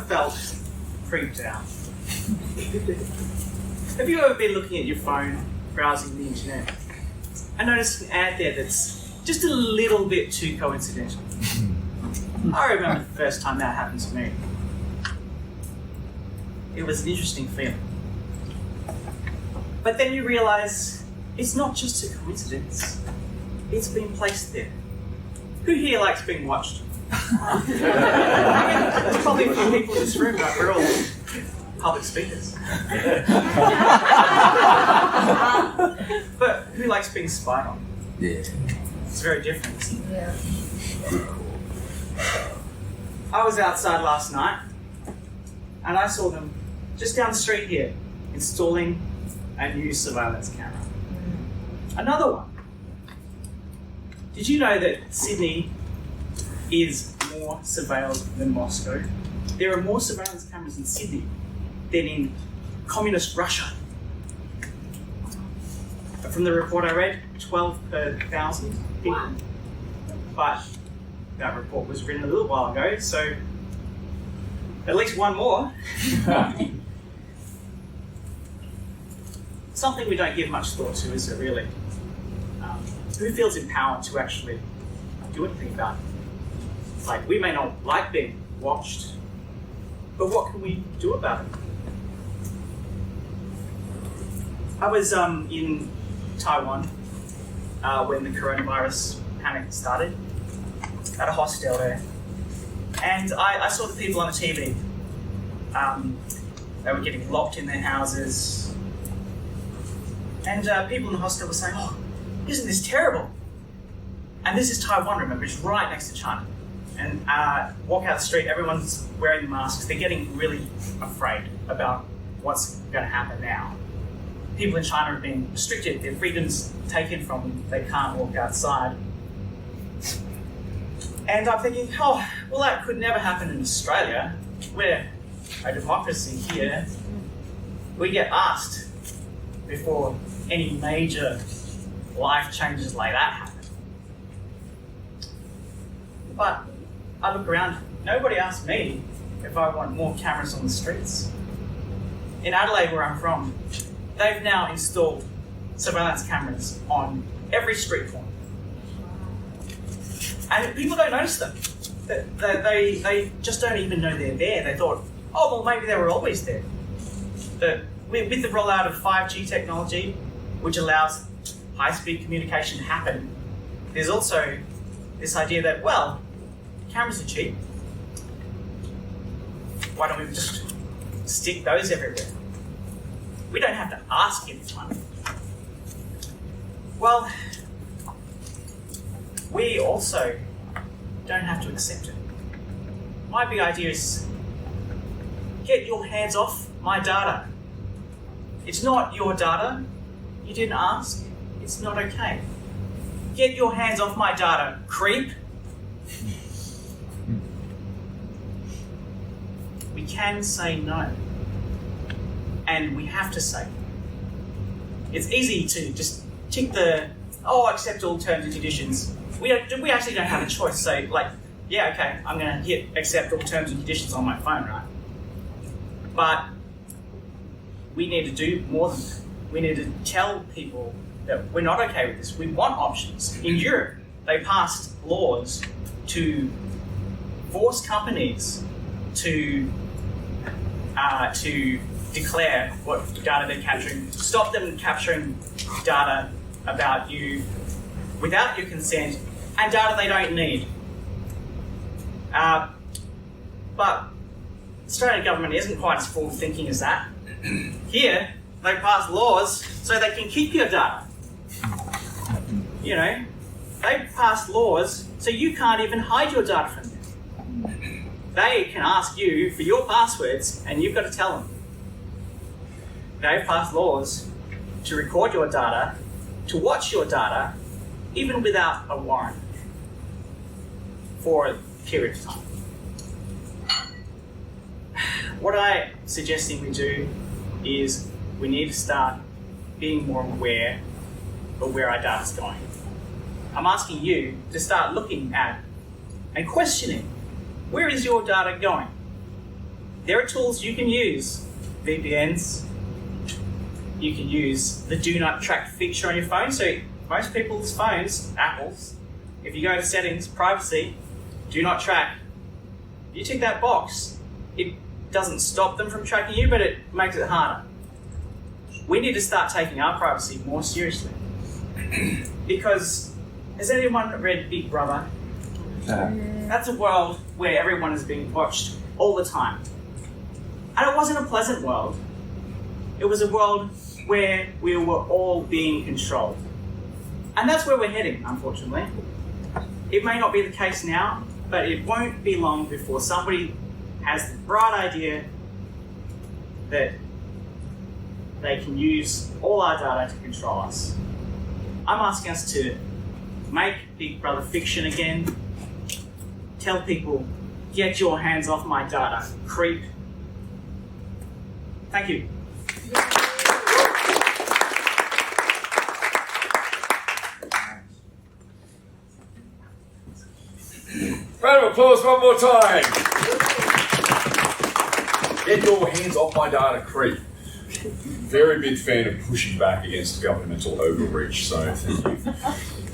felt creeped out? Have you ever been looking at your phone, browsing the internet, and noticed an ad there that's just a little bit too coincidental? I remember the first time that happened to me. It was an interesting feeling. But then you realise it's not just a coincidence. It's been placed there. Who here likes being watched? I mean, there's probably a few people in this room, but we're all public speakers. But who likes being spied on? Yeah. It's very different, isn't it? Yeah. I was outside last night and I saw them just down the street here installing a new surveillance camera. Another one. Did you know that Sydney is more surveilled than Moscow? There are more surveillance cameras in Sydney than in communist Russia. From the report I read, 12 per 1,000 people. But that report was written a little while ago, so at least one more. Something we don't give much thought to, is it really? Who feels empowered to actually do anything about it? Like, we may not like being watched, but what can we do about it? I was in Taiwan when the coronavirus panic started, at a hostel there, and I saw the people on the TV. They were getting locked in their houses, and people in the hostel were saying, "Oh, isn't this terrible?" And this is Taiwan, remember, it's right next to China. And walk out the street, everyone's wearing masks. They're getting really afraid about what's going to happen now. People in China have been restricted, their freedom's taken from them, they can't walk outside. And I'm thinking, oh, well, that could never happen in Australia. We're a democracy here. We get asked before any major life changes like that happen. But I look around, nobody asked me if I want more cameras on the streets. In Adelaide, where I'm from, they've now installed surveillance cameras on every street corner. And people don't notice them. They just don't even know they're there. They thought, oh, well, maybe they were always there. But with the rollout of 5G technology, which allows high-speed communication to happen, there's also this idea that, well, cameras are cheap. Why don't we just stick those everywhere? We don't have to ask anyone. Well, we also don't have to accept it. My big idea is, get your hands off my data. It's not your data. You didn't ask. It's not okay. Get your hands off my data, creep. We can say no. And we have to say. It's easy to just tick the, accept all terms and conditions. We actually don't have a choice. So, yeah, okay, I'm going to hit accept all terms and conditions on my phone, right? But we need to do more than that. We need to tell people that we're not okay with this. We want options. In Europe, they passed laws to force companies to declare what data they're capturing, stop them capturing data about you without your consent, and data they don't need. But the Australian government isn't quite as forward thinking as that. Here, they pass laws so they can keep your data. You know, they pass laws so you can't even hide your data from them. They can ask you for your passwords and you've got to tell them. They've passed laws to record your data, to watch your data, even without a warrant for a period of time. What I'm suggesting we do is we need to start being more aware of where our data's going. I'm asking you to start looking at and questioning, where is your data going? there are tools you can use. VPNs. You can use the Do Not Track feature on your phone. So most people's phones, Apple's, if you go to settings, privacy, Do Not Track, you tick that box. It doesn't stop them from tracking you, but it makes it harder. We need to start taking our privacy more seriously. Because, has anyone read Big Brother? That's a world where everyone is being watched all the time. And it wasn't a pleasant world. It was a world where we were all being controlled. And that's where we're heading, unfortunately. It may not be the case now, but it won't be long before somebody has the bright idea that they can use all our data to control us. I'm asking us to make Big Brother fiction again. Tell people, get your hands off my data, creep. Thank you. Round of applause one more time. Get your hands off my data, creep. Very big fan of pushing back against governmental overreach, so thank you.